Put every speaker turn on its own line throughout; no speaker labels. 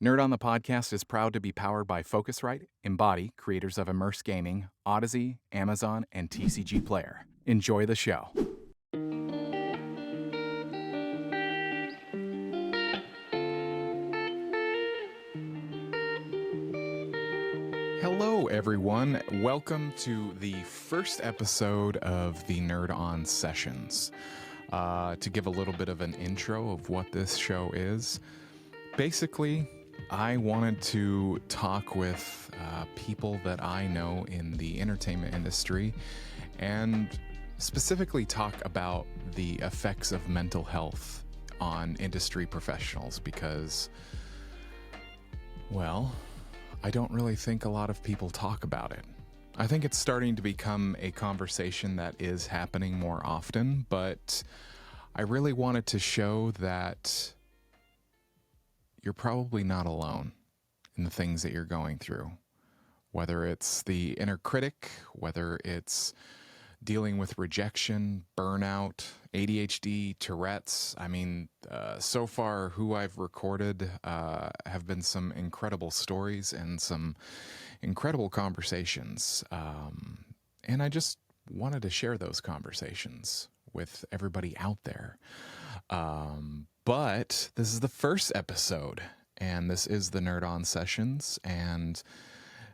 Nerd on the Podcast is proud to be powered by Focusrite, Embody, creators of Immerse Gaming, Odyssey, Amazon, and TCG Player. Enjoy the show. Hello, everyone. Welcome to the first episode of the Nerd On Sessions. To give a little bit of an intro of what this show is, basically, I wanted to talk with people that I know in the entertainment industry and specifically talk about the effects of mental health on industry professionals because, well, I don't really think a lot of people talk about it. I think it's starting to become a conversation that is happening more often, but I really wanted to show that you're probably not alone in the things that you're going through. Whether it's the inner critic, whether it's dealing with rejection, burnout, ADHD, Tourette's. I mean, so far who I've recorded have been some incredible stories and some incredible conversations. And I just wanted to share those conversations with everybody out there. But this is the first episode, and this is the Nerd On Sessions, and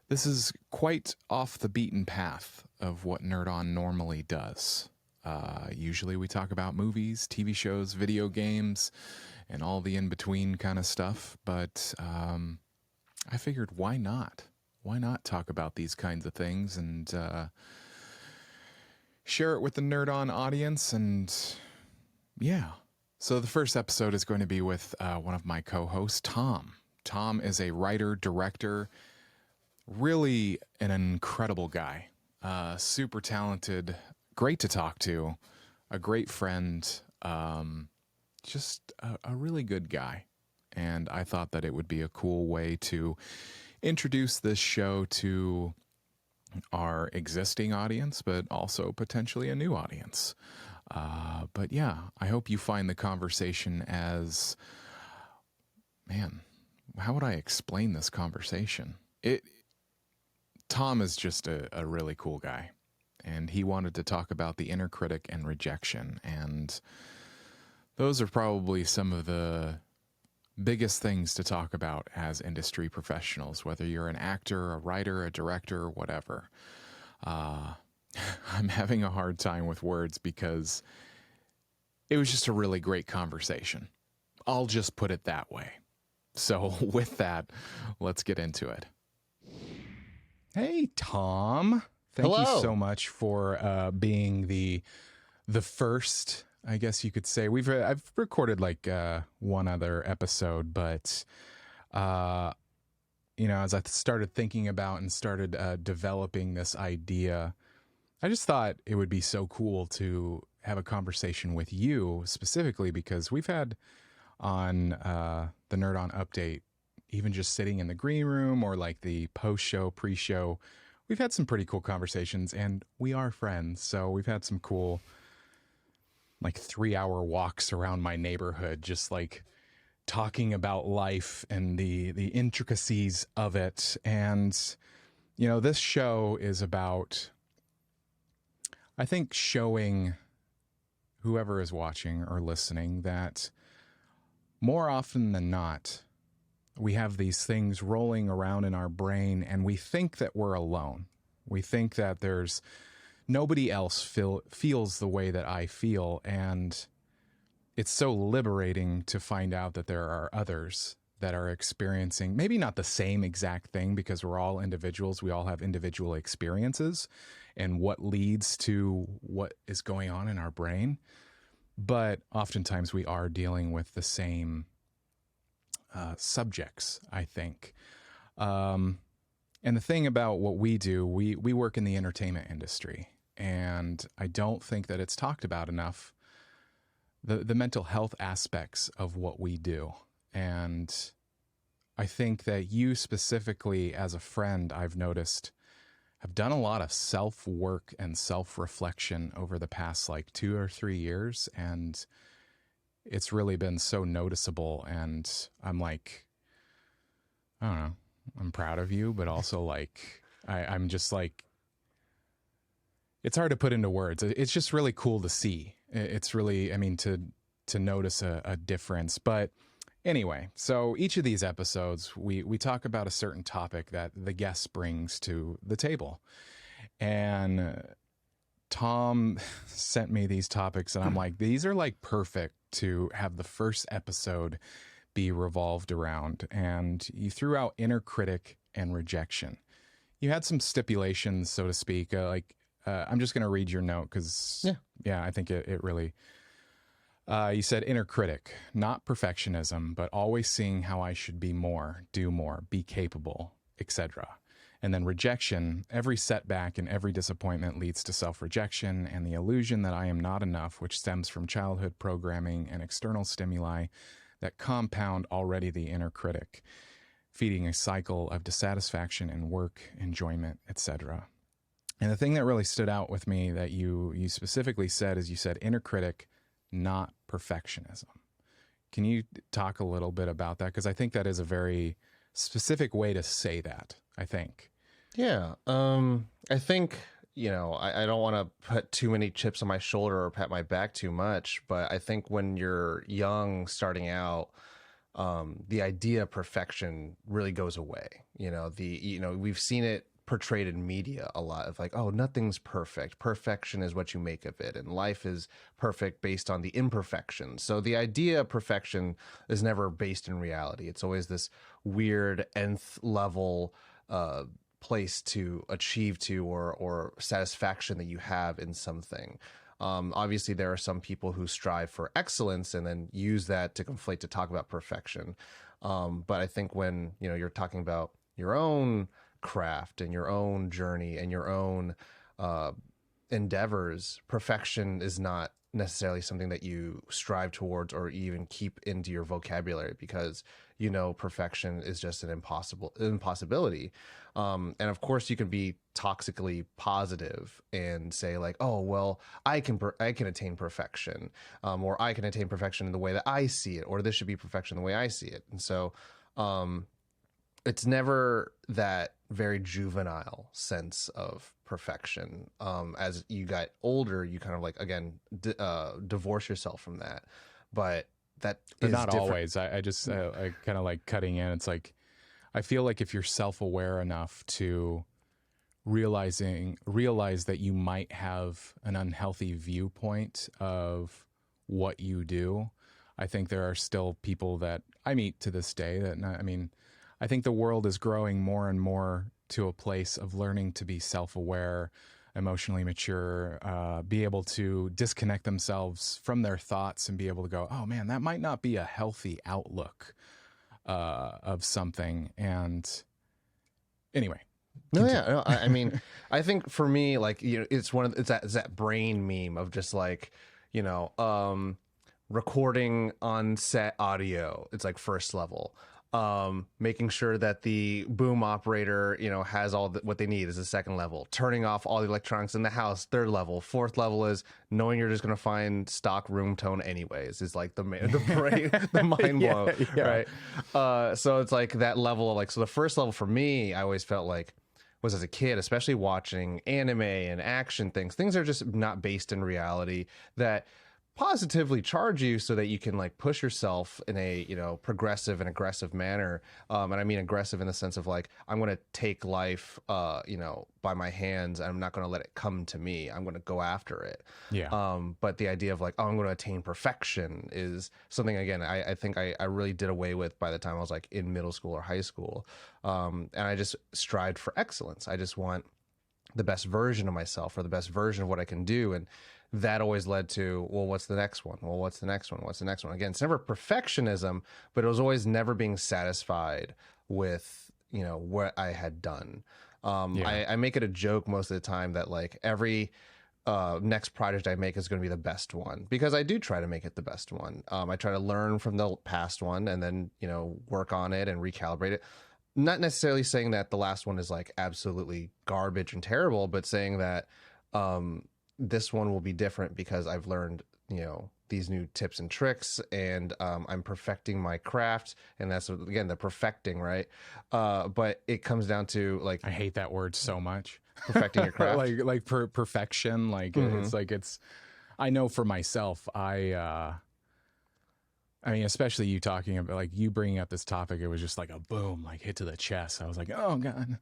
this is quite off the beaten path of what Nerd On normally does. Usually we talk about movies, TV shows, video games, and all the in-between kind of stuff, but I figured why not? Why not talk about these kinds of things and share it with the Nerd On audience, and yeah. So the first episode is going to be with one of my co-hosts, Tom. Tom is a writer, director, really an incredible guy, super talented, great to talk to, a great friend, just a really good guy. And I thought that it would be a cool way to introduce this show to our existing audience, but also potentially a new audience. But yeah, I hope you find the conversation as, man, how would I explain this conversation? Tom is just a really cool guy, and he wanted to talk about the inner critic and rejection, and those are probably some of the biggest things to talk about as industry professionals, whether you're an actor, a writer, a director, whatever. I'm having a hard time with words because it was just a really great conversation. I'll just put it that way. So with that, let's get into it. Hey, Tom. Thank you so much for being the first, I guess you could say. I've recorded like one other episode, but as I started thinking about and started developing this idea, I just thought it would be so cool to have a conversation with you specifically because we've had on the Nerd On Update, even just sitting in the green room or like the post-show, pre-show, we've had some pretty cool conversations and we are friends. So we've had some cool like 3-hour walks around my neighborhood, just like talking about life and the intricacies of it. And, this show is about, I think, showing whoever is watching or listening that more often than not, we have these things rolling around in our brain and we think that we're alone. We think that there's nobody else feels the way that I feel. And it's so liberating to find out that there are others that are experiencing maybe not the same exact thing because we're all individuals. We all have individual experiences and what leads to what is going on in our brain. But oftentimes we are dealing with the same subjects, I think. And the thing about what we do, we work in the entertainment industry, and I don't think that it's talked about enough, the mental health aspects of what we do. And I think that you specifically as a friend, I've noticed, have done a lot of self-work and self-reflection over the past like 2 or 3 years. And it's really been so noticeable. And I'm like, I don't know. I'm proud of you, but also like I'm just like, it's hard to put into words. It's just really cool to see. It's really, I mean, to notice a difference. But anyway, so each of these episodes, we talk about a certain topic that the guest brings to the table. And Tom sent me these topics, and I'm like, these are like perfect to have the first episode be revolved around. And you threw out inner critic and rejection. You had some stipulations, so to speak. I'm just going to read your note because, yeah, I think it really. You said inner critic, not perfectionism, but always seeing how I should be more, do more, be capable, etc. And then rejection, every setback and every disappointment leads to self-rejection and the illusion that I am not enough, which stems from childhood programming and external stimuli that compound already the inner critic, feeding a cycle of dissatisfaction in work, enjoyment, etc. And the thing that really stood out with me that you specifically said is you said inner critic, not perfectionism. Can you talk a little bit about that? Because I think that is a very specific way to say that, I think.
Yeah. I think, I don't want to put too many chips on my shoulder or pat my back too much, but I think when you're young, starting out, the idea of perfection really goes away. We've seen it portrayed in media a lot of like, oh, nothing's perfect. Perfection is what you make of it. And life is perfect based on the imperfections. So the idea of perfection is never based in reality. It's always this weird nth level place to achieve to or satisfaction that you have in something. Obviously, there are some people who strive for excellence and then use that to conflate to talk about perfection. But I think when you're talking about your own craft and your own journey and your own endeavors, perfection is not necessarily something that you strive towards or even keep into your vocabulary, because perfection is just an impossibility. And of course you can be toxically positive and say like, oh, well, I can attain perfection, or I can attain perfection in the way that I see it, or this should be perfection the way I see it. And so it's never that very juvenile sense of perfection. As you got older, you kind of like, again, divorce yourself from that. But
not different. Always. I just I kind of like cutting in. It's like, I feel like if you're self-aware enough to realize that you might have an unhealthy viewpoint of what you do, I think there are still people that I meet to this day I think the world is growing more and more to a place of learning to be self-aware, emotionally mature, be able to disconnect themselves from their thoughts and be able to go, oh man, that might not be a healthy outlook of something. And anyway.
No, yeah. No, I mean, I think for me, like, it's it's that brain meme of just like, recording on set audio. It's like first level. Making sure that the boom operator, has all what they need is the second level. Turning off all the electronics in the house, third level. Fourth level is knowing you're just going to find stock room tone anyways, is like the brain, the mind blow, yeah. Right? So it's like that level of like, so the first level for me, I always felt like was as a kid, especially watching anime and action things are just not based in reality, that positively charge you so that you can like push yourself in a progressive and aggressive manner, and I mean aggressive in the sense of like, I'm going to take life by my hands, and I'm not going to let it come to me. I'm going to go after it. But the idea of like, oh, I'm going to attain perfection is something, again, I think I really did away with by the time I was like in middle school or high school, and I just strived for excellence. I just want the best version of myself, or the best version of what I can do. And that always led to, well, what's the next one? Well, what's the next one? What's the next one? Again, it's never perfectionism, but it was always never being satisfied with, what I had done. I make it a joke most of the time that like every next project I make is going to be the best one, because I do try to make it the best one. I try to learn from the past one and then, work on it and recalibrate it. Not necessarily saying that the last one is like absolutely garbage and terrible, but saying that, this one will be different because I've learned, these new tips and tricks, and I'm perfecting my craft, and that's again the perfecting, right? But it comes down to like
I hate that word so much.
perfecting your craft.
like perfection. Like it's like I know for myself. I mean, especially you talking about like you bringing up this topic, it was just like a boom, like hit to the chest. I was like, oh god,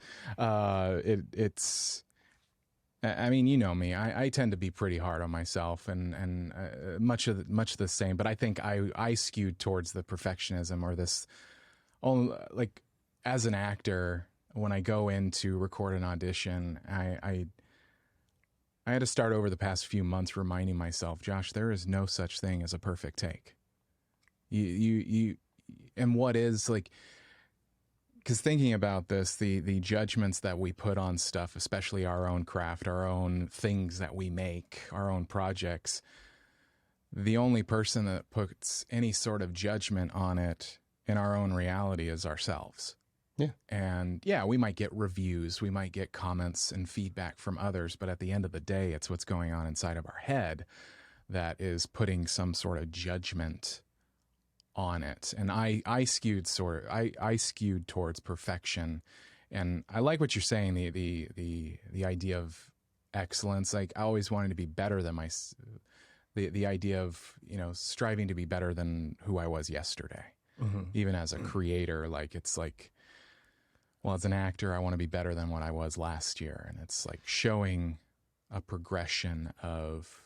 it's. I mean, you know me. I tend to be pretty hard on myself, and much the same. But I think I skewed towards the perfectionism or this. Like as an actor, when I go in to record an audition, I had to start over the past few months reminding myself, Josh, there is no such thing as a perfect take. You and what is like. Because thinking about this, the judgments that we put on stuff, especially our own craft, our own things that we make, our own projects, the only person that puts any sort of judgment on it in our own reality is ourselves.
Yeah.
And yeah, we might get reviews, we might get comments and feedback from others, but at the end of the day, it's what's going on inside of our head that is putting some sort of judgment on it. And I skewed towards perfection. And I like what you're saying, the idea of excellence. Like I always wanted to be better than the idea of, striving to be better than who I was yesterday. Even as a creator, like it's like, well, as an actor, I want to be better than what I was last year. And it's like showing a progression of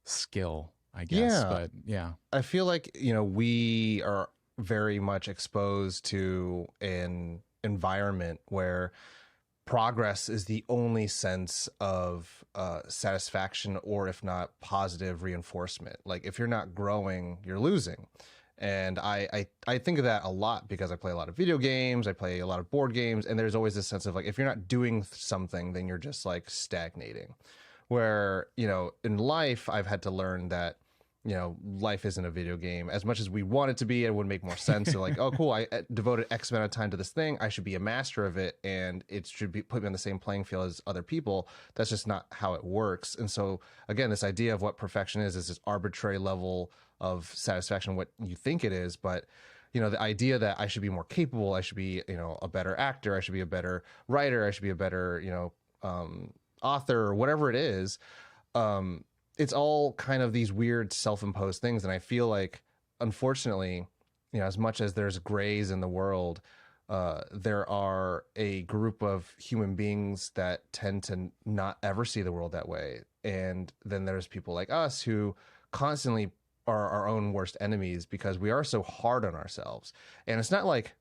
skill, I guess.
Yeah.
But yeah.
I feel like, we are very much exposed to an environment where progress is the only sense of satisfaction, or if not positive reinforcement. Like if you're not growing, you're losing. And I think of that a lot because I play a lot of video games, I play a lot of board games, and there's always this sense of like, if you're not doing something, then you're just like stagnating. Where, in life, I've had to learn that, life isn't a video game. As much as we want it to be, it would make more sense. So like, oh, cool, I devoted X amount of time to this thing. I should be a master of it, and it should be put me on the same playing field as other people. That's just not how it works. And so, again, this idea of what perfection is this arbitrary level of satisfaction, what you think it is. But, the idea that I should be more capable, I should be, a better actor, I should be a better writer, I should be a better, author, or whatever it is. It's all kind of these weird self-imposed things. And I feel like, unfortunately, as much as there's grays in the world, there are a group of human beings that tend to not ever see the world that way. And then there's people like us who constantly are our own worst enemies because we are so hard on ourselves. And it's not like,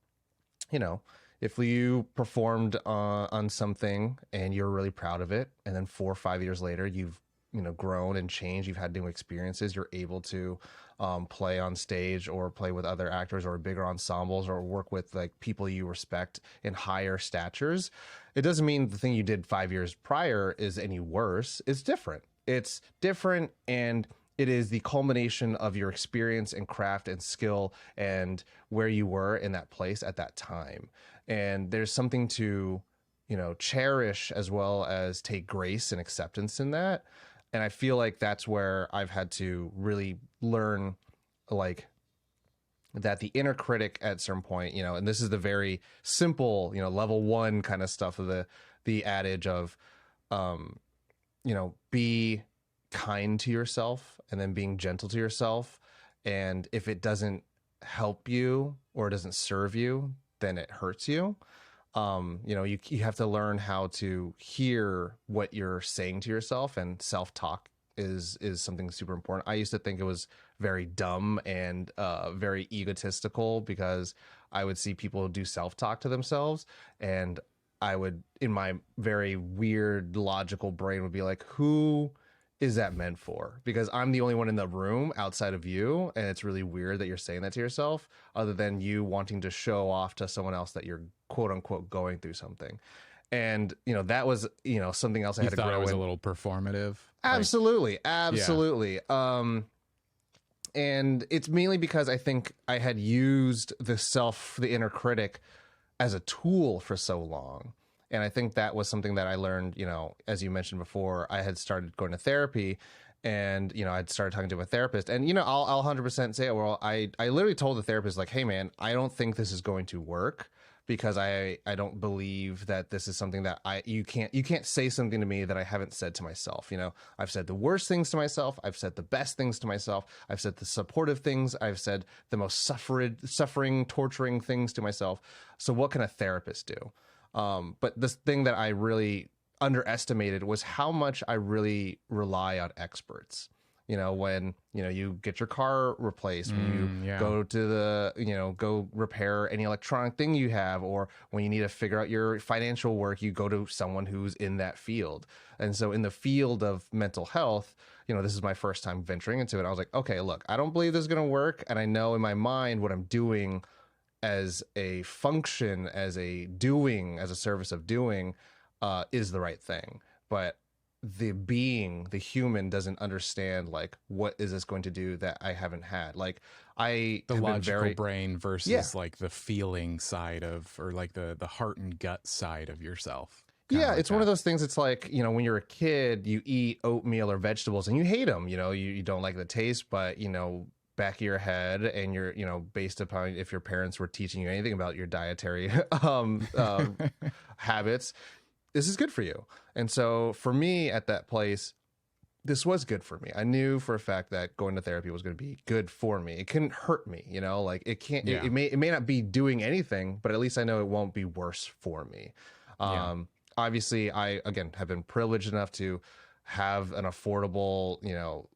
if you performed on something and you're really proud of it, and then 4 or 5 years later, you've grown and changed, you've had new experiences, you're able to play on stage or play with other actors or bigger ensembles or work with like people you respect in higher statures. It doesn't mean the thing you did 5 years prior is any worse. It's different. And it is the culmination of your experience and craft and skill and where you were in that place at that time. And there's something to, cherish as well as take grace and acceptance in that. And I feel like that's where I've had to really learn, like, that the inner critic at a certain point, and this is the very simple, level 1 kind of stuff of the adage of, be kind to yourself and then being gentle to yourself. And if it doesn't help you or it doesn't serve you, then it hurts you. You have to learn how to hear what you're saying to yourself, and self-talk is something super important. I used to think it was very dumb and very egotistical because I would see people do self-talk to themselves, and I would, in my very weird logical brain, would be like, who is that meant for? Because I'm the only one in the room outside of you, and it's really weird that you're saying that to yourself, other than you wanting to show off to someone else that you're quote unquote going through something. And that was something else I had to grow in.
It was a little performative.
Absolutely. Yeah. And it's mainly because I think I had used the inner critic as a tool for so long. And I think that was something that I learned, as you mentioned before, I had started going to therapy, And, you know, I'd started talking to a therapist, and, you know, I'll 100% say, well, I literally told the therapist, like, hey man, I don't think this is going to work, because I don't believe that this is something that you can't say something to me that I haven't said to myself. You know, I've said the worst things to myself. I've said the best things to myself. I've said the supportive things. I've said the most suffering, torturing things to myself. So what can a therapist do? But this thing that I really underestimated was how much I really rely on experts. You know, when, you know, you get your car replaced, when you go to the, you know, go repair any electronic thing you have, or when you need to figure out your financial work, you go to someone who's in that field. And so in the field of mental health, you know, this is my first time venturing into it. I was like, okay, look, I don't believe this is going to work. And I know in my mind what I'm doing as a function, as a doing, as a service of doing, is the right thing. But the human doesn't understand, like, what is this going to do that I haven't had? Like, I
The
have been
logical brain versus
Yeah.
like the feeling side of, or like the heart and gut side of yourself.
Yeah,
like
it's one of
that.
those things. It's like, you know, when you're a kid, you eat oatmeal or vegetables and you hate them. You know, you don't like the taste, but, you know, back of your head, and you're, you know, based upon if your parents were teaching you anything about your dietary habits, this is good for you. And so for me at that place, this was good for me. I knew for a fact that going to therapy was going to be good for me. It couldn't hurt me, you know, like it can't,
Yeah.
it may not be doing anything, but at least I know it won't be worse for me.
Yeah.
Obviously I, again, have been privileged enough to have an affordable, you know,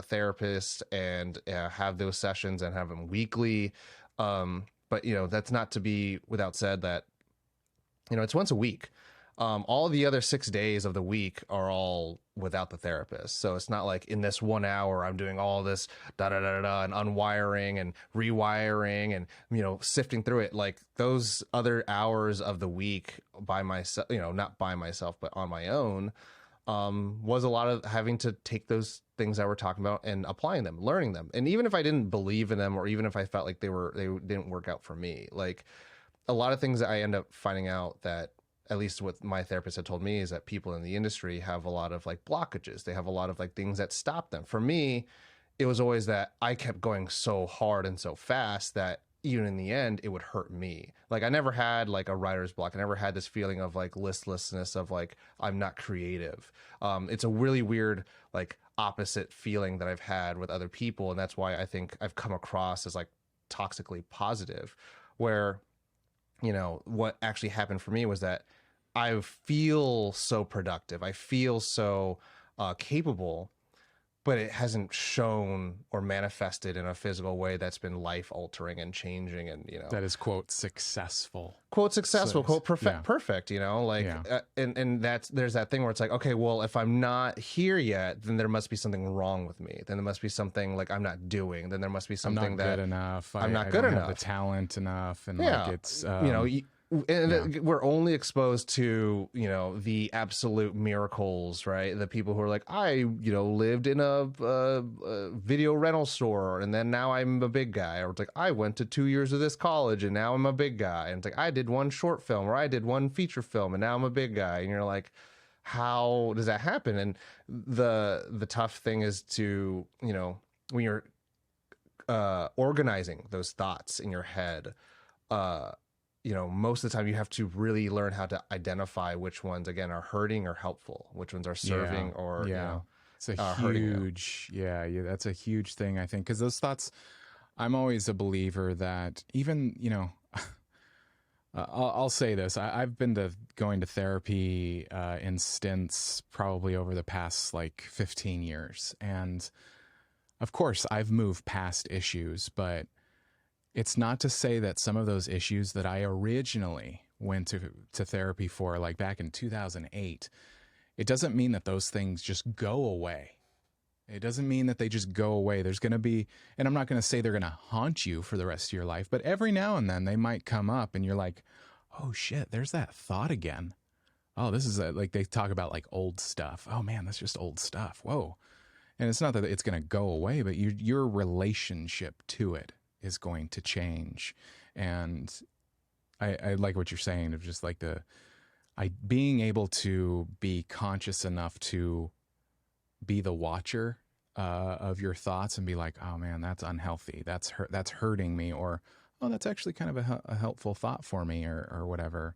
therapist, and have those sessions and have them weekly. But, you know, that's not to be without said that, you know, it's once a week. All the other 6 days of the week are all without the therapist. So it's not like in this 1 hour, I'm doing all this da da da da and unwiring and rewiring and, you know, sifting through it. Like those other hours of the week by myself, you know, not by myself, but on my own, was a lot of having to take those things that we're talking about and applying them, learning them. And even if I didn't believe in them, or even if I felt like they didn't work out for me, like a lot of things that I end up finding out that, at least what my therapist had told me, is that people in the industry have a lot of like blockages. They have a lot of like things that stop them. For me, it was always that I kept going so hard and so fast that even in the end, it would hurt me. Like I never had like a writer's block. I never had this feeling of like listlessness, of like, I'm not creative. It's a really weird, like opposite feeling that I've had with other people. And that's why I think I've come across as like toxically positive, where, you know, what actually happened for me was that I feel so productive. I feel so capable, but it hasn't shown or manifested in a physical way that's been life altering and changing. And, you know,
That is quote successful.
quote successful, quote
yeah.
perfect, you know, like,
Yeah.
and that's, there's that thing where it's like, okay, well, if I'm not here yet, then there must be something wrong with me. Then there must be something like I'm not doing. Then there must be something
I'm not
that
good enough.
I'm not
I
good
don't
enough.
have the talent enough. And
Yeah.
like it's,
you know, and we're only exposed to, you know, the absolute miracles, right? The people who are like, I, you know, lived in a video rental store, and then now I'm a big guy. Or it's like, I went to 2 years of this college, and now I'm a big guy. And it's like, I did one short film, or I did one feature film, and now I'm a big guy. And you're like, how does that happen? And the tough thing is to, you know, when you're organizing those thoughts in your head, you know, most of the time you have to really learn how to identify which ones, again, are hurting or helpful, which ones are serving or, you know,
it's a
hurting you.
huge, yeah, that's a huge thing, I think, because those thoughts, I'm always a believer that even, you know, I'll say this, I've been going to therapy in stints probably over the past like 15 years. And of course, I've moved past issues, but it's not to say that some of those issues that I originally went to therapy for, like back in 2008, it doesn't mean that those things just go away. It doesn't mean that they just go away. There's going to be, and I'm not going to say they're going to haunt you for the rest of your life, but every now and then they might come up and you're like, oh shit, there's that thought again. Oh, this is like they talk about like old stuff. Oh man, that's just old stuff. Whoa. And it's not that it's going to go away, but your relationship to it is going to change. And I like what you're saying of just like being able to be conscious enough to be the watcher of your thoughts and be like, oh man, that's unhealthy. That's hurting me, or oh, that's actually kind of a helpful thought for me, or whatever.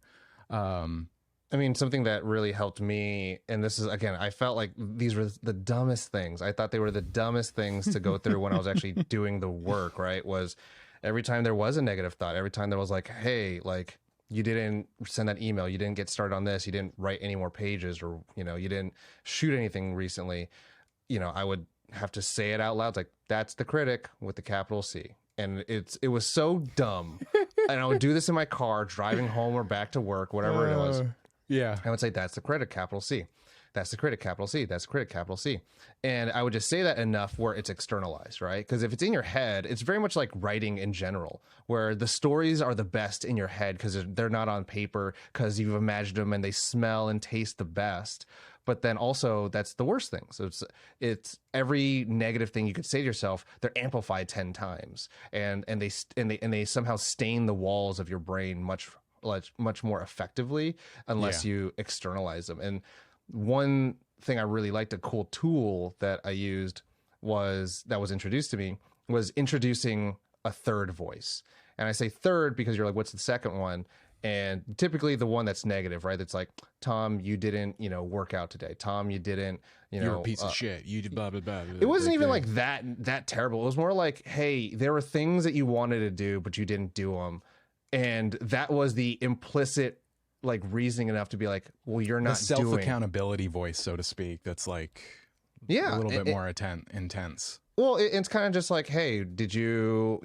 I mean, something that really helped me, and this is, again, I felt like these were the dumbest things. I thought they were the dumbest things to go through when I was actually doing the work, right? Was every time there was a negative thought, every time there was like, hey, like, you didn't send that email, you didn't get started on this, you didn't write any more pages, or, you know, you didn't shoot anything recently, you know, I would have to say it out loud. It's like, that's the critic with the capital C. And it was so dumb. And I would do this in my car, driving home or back to work, whatever it was.
Yeah.
I would say, that's the critic, capital C. That's the critic, capital C. That's the critic, capital C. And I would just say that enough where it's externalized, right? Because if it's in your head, it's very much like writing in general, where the stories are the best in your head because they're not on paper, because you've imagined them and they smell and taste the best. But then also that's the worst thing. So it's every negative thing you could say to yourself, they're amplified 10 times, and they somehow stain the walls of your brain much more effectively unless you externalize them. And one thing I really liked, a cool tool that I used that was introduced to me, was introducing a third voice. And I say third because you're like, what's the second one? And typically the one that's negative, right? That's like, Tom, you didn't, work out today. Tom, you didn't,
you're a piece of shit. You did blah, blah, blah.
It wasn't even like that terrible. It was more like, hey, there were things that you wanted to do, but you didn't do them. And that was the implicit like reasoning enough to be like, well, you're not
the self-accountability voice, so to speak. That's like, a little bit more intense.
Well, it's kind of just like, hey, did you,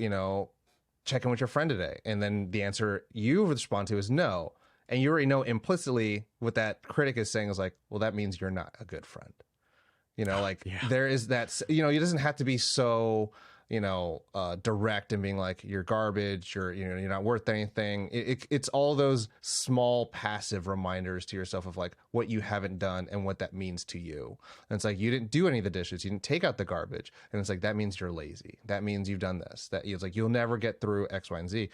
check in with your friend today? And then the answer you respond to is no. And you already know implicitly what that critic is saying is like, well, that means you're not a good friend. There is that, it doesn't have to be so, direct and being like, you're garbage, you're not worth anything. It's all those small passive reminders to yourself of like what you haven't done and what that means to you. And it's like, you didn't do any of the dishes, you didn't take out the garbage, and it's like, that means you're lazy, that means you've done this, that it's like, you'll never get through X, Y, and Z.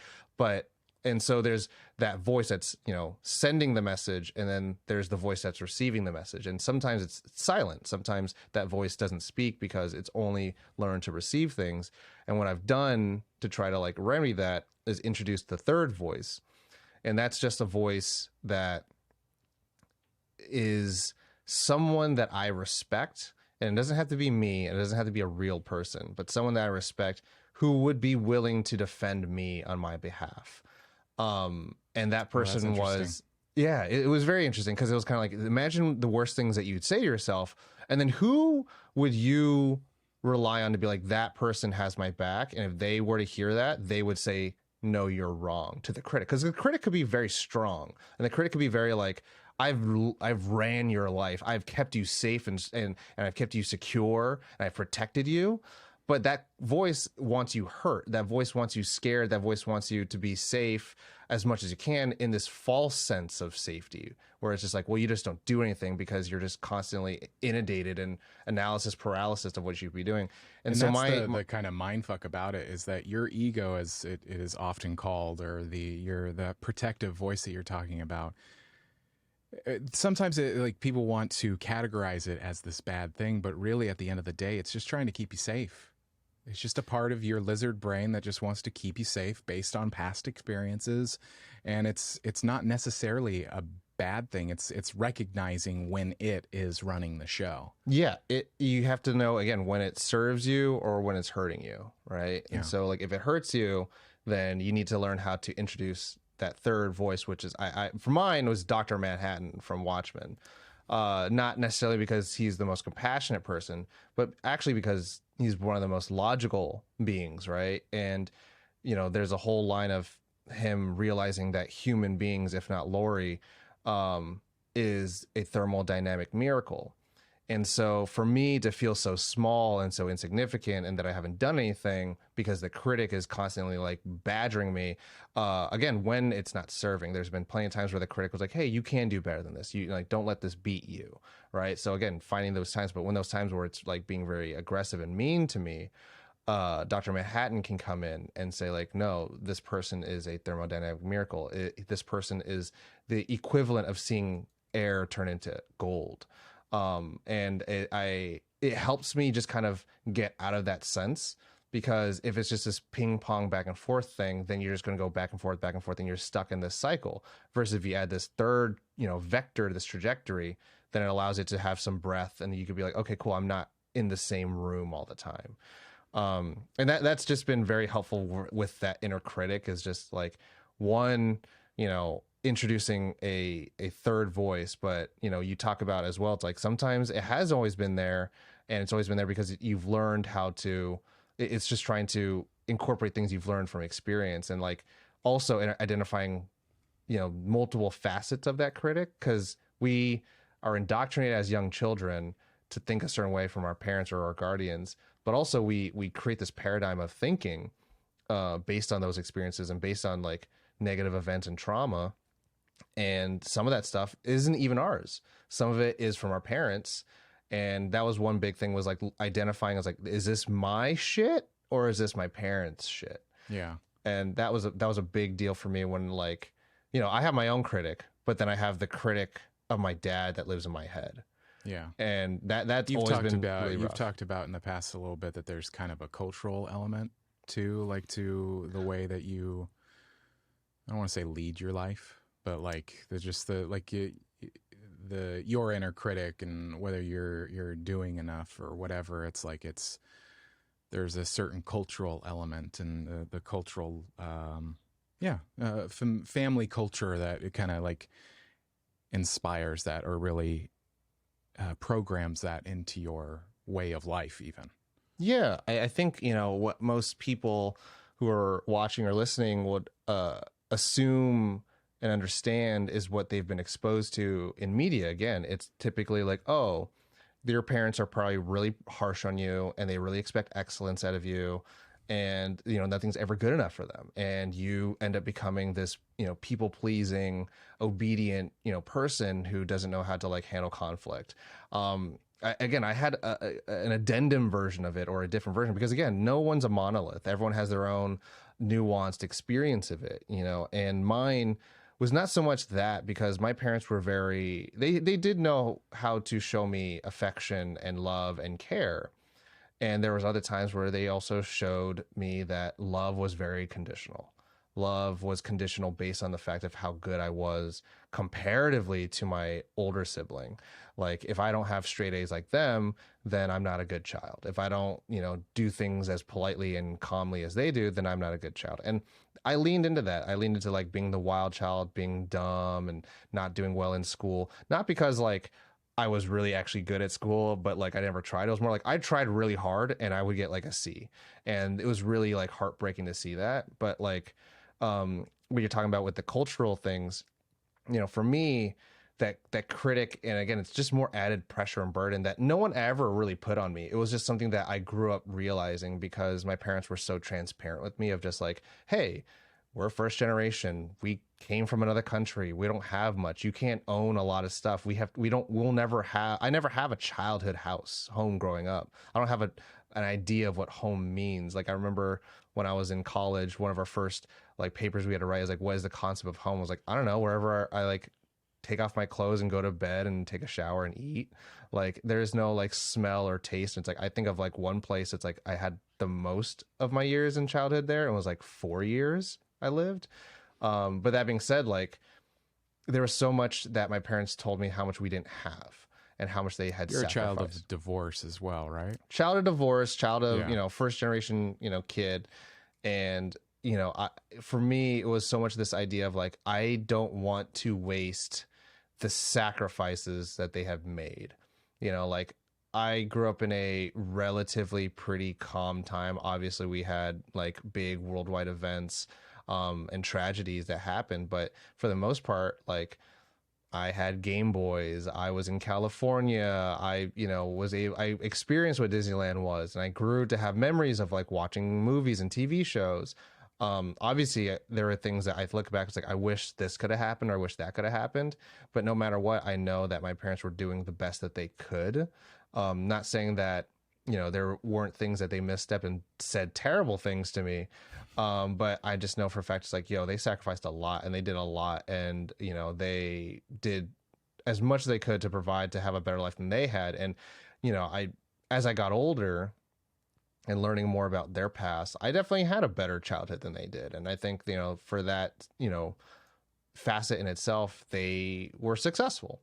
And so there's that voice that's, sending the message, and then there's the voice that's receiving the message. And sometimes it's silent. Sometimes that voice doesn't speak because it's only learned to receive things. And what I've done to try to like remedy that is introduce the third voice. And that's just a voice that is someone that I respect. And it doesn't have to be me. It doesn't have to be a real person, but someone that I respect who would be willing to defend me on my behalf. And that person was, it was very interesting because it was kind of like, imagine the worst things that you'd say to yourself, and then who would you rely on to be like, that person has my back? And if they were to hear that, they would say, no, you're wrong, to the critic. Because the critic could be very strong, and the critic could be very like, I've ran your life, I've kept you safe, and I've kept you secure, and I've protected you. But that voice wants you hurt. That voice wants you scared. That voice wants you to be safe as much as you can in this false sense of safety, where it's just like, well, you just don't do anything because you're just constantly inundated in analysis paralysis of what you should be doing. And so
that's the kind of mindfuck about it is that your ego, as it is often called, or the protective voice that you're talking about, sometimes people want to categorize it as this bad thing, but really at the end of the day, it's just trying to keep you safe. It's just a part of your lizard brain that just wants to keep you safe based on past experiences. And it's not necessarily a bad thing. It's recognizing when it is running the show.
Yeah. You have to know, again, when it serves you or when it's hurting you, right?
Yeah.
And so like, if it hurts you, then you need to learn how to introduce that third voice, which is, for mine, was Dr. Manhattan from Watchmen. Not necessarily because he's the most compassionate person, but actually because he's one of the most logical beings, right? And, there's a whole line of him realizing that human beings, if not Lori, is a thermodynamic miracle. And so for me to feel so small and so insignificant, and that I haven't done anything because the critic is constantly like badgering me, again, when it's not serving, there's been plenty of times where the critic was like, hey, you can do better than this. You like, don't let this beat you. Right. So again, finding those times, but when those times where it's like being very aggressive and mean to me, Dr. Manhattan can come in and say like, no, this person is a thermodynamic miracle. This person is the equivalent of seeing air turn into gold. And I it helps me just kind of get out of that sense, because if it's just this ping pong back and forth thing, then you're just going to go back and forth, and you're stuck in this cycle. Versus if you add this third, vector to this trajectory, then it allows it to have some breath, and you could be like, okay, cool, I'm not in the same room all the time. And that's just been very helpful with that inner critic, is just like, one, introducing a third voice. But you talk about as well, it's like sometimes it has always been there, and it's always been there because you've learned how to, it's just trying to incorporate things you've learned from experience, and like also identifying multiple facets of that critic, because we are indoctrinated as young children to think a certain way from our parents or our guardians, but also we create this paradigm of thinking based on those experiences and based on like negative events and trauma. And some of that stuff isn't even ours. Some of it is from our parents. And that was one big thing, was like identifying as like, is this my shit or is this my parents' shit?
Yeah.
And that was a big deal for me when, like, I have my own critic, but then I have the critic of my dad that lives in my head.
Yeah.
And that's always been really rough.
You've talked about in the past a little bit that there's kind of a cultural element too, like to the way that you, I don't want to say lead your life, but like there's just your inner critic, and whether you're doing enough or whatever, it's like there's a certain cultural element, and the cultural family culture that it kind of like inspires that, or really programs that into your way of life even.
Yeah, I think what most people who are watching or listening would assume and understand is what they've been exposed to in media. Again, it's typically like, oh, your parents are probably really harsh on you and they really expect excellence out of you, and nothing's ever good enough for them, and you end up becoming this people pleasing, obedient person who doesn't know how to like handle conflict. I had an addendum version of it, or a different version, because again, no one's a monolith. Everyone has their own nuanced experience of it, and mine was not so much that, because my parents were they did know how to show me affection and love and care. And there was other times where they also showed me that love was very conditional. Love was conditional based on the fact of how good I was comparatively to my older sibling. Like, if I don't have straight A's like them, then I'm not a good child. If I don't, do things as politely and calmly as they do, then I'm not a good child. And I leaned into that. I leaned into like being the wild child, being dumb and not doing well in school. Not because like I was really actually good at school, but like I never tried. It was more like I tried really hard and I would get like a C. And it was really like heartbreaking to see that. But like, what you're talking about with the cultural things, for me, that critic, and again, it's just more added pressure and burden that no one ever really put on me. It was just something that I grew up realizing, because my parents were so transparent with me of just like, hey, we're first generation. We came from another country. We don't have much. You can't own a lot of stuff. I never have a childhood home growing up. I don't have an idea of what home means. Like, I remember when I was in college, one of our first like papers we had to write is like, what is the concept of home? I was like, I don't know, wherever I like take off my clothes and go to bed and take a shower and eat. Like, there's no like smell or taste. It's like, I think of like one place, it's like I had the most of my years in childhood there, and it was like 4 years I lived. But that being said, like, there was so much that my parents told me how much we didn't have and how much they had
You're
sacrificed.
a child of divorce as well, right?
Child of divorce, child of,
Yeah.
First generation, kid. And, for me, it was so much this idea of like, I don't want to waste the sacrifices that they have made. Like, I grew up in a relatively pretty calm time. Obviously, we had like big worldwide events and tragedies that happened, but for the most part, like, I had Game Boys. I was in California. I experienced what Disneyland was, and I grew to have memories of like watching movies and TV shows. Obviously, there are things that I look back, it's like, I wish this could have happened, or I wish that could have happened. But no matter what, I know that my parents were doing the best that they could. Not saying that, there weren't things that they misstepped and said terrible things to me. But I just know for a fact, it's like, they sacrificed a lot and they did a lot. And, they did as much as they could to provide, to have a better life than they had. And, as I got older and learning more about their past, I definitely had a better childhood than they did. And I think, for that, facet in itself, they were successful.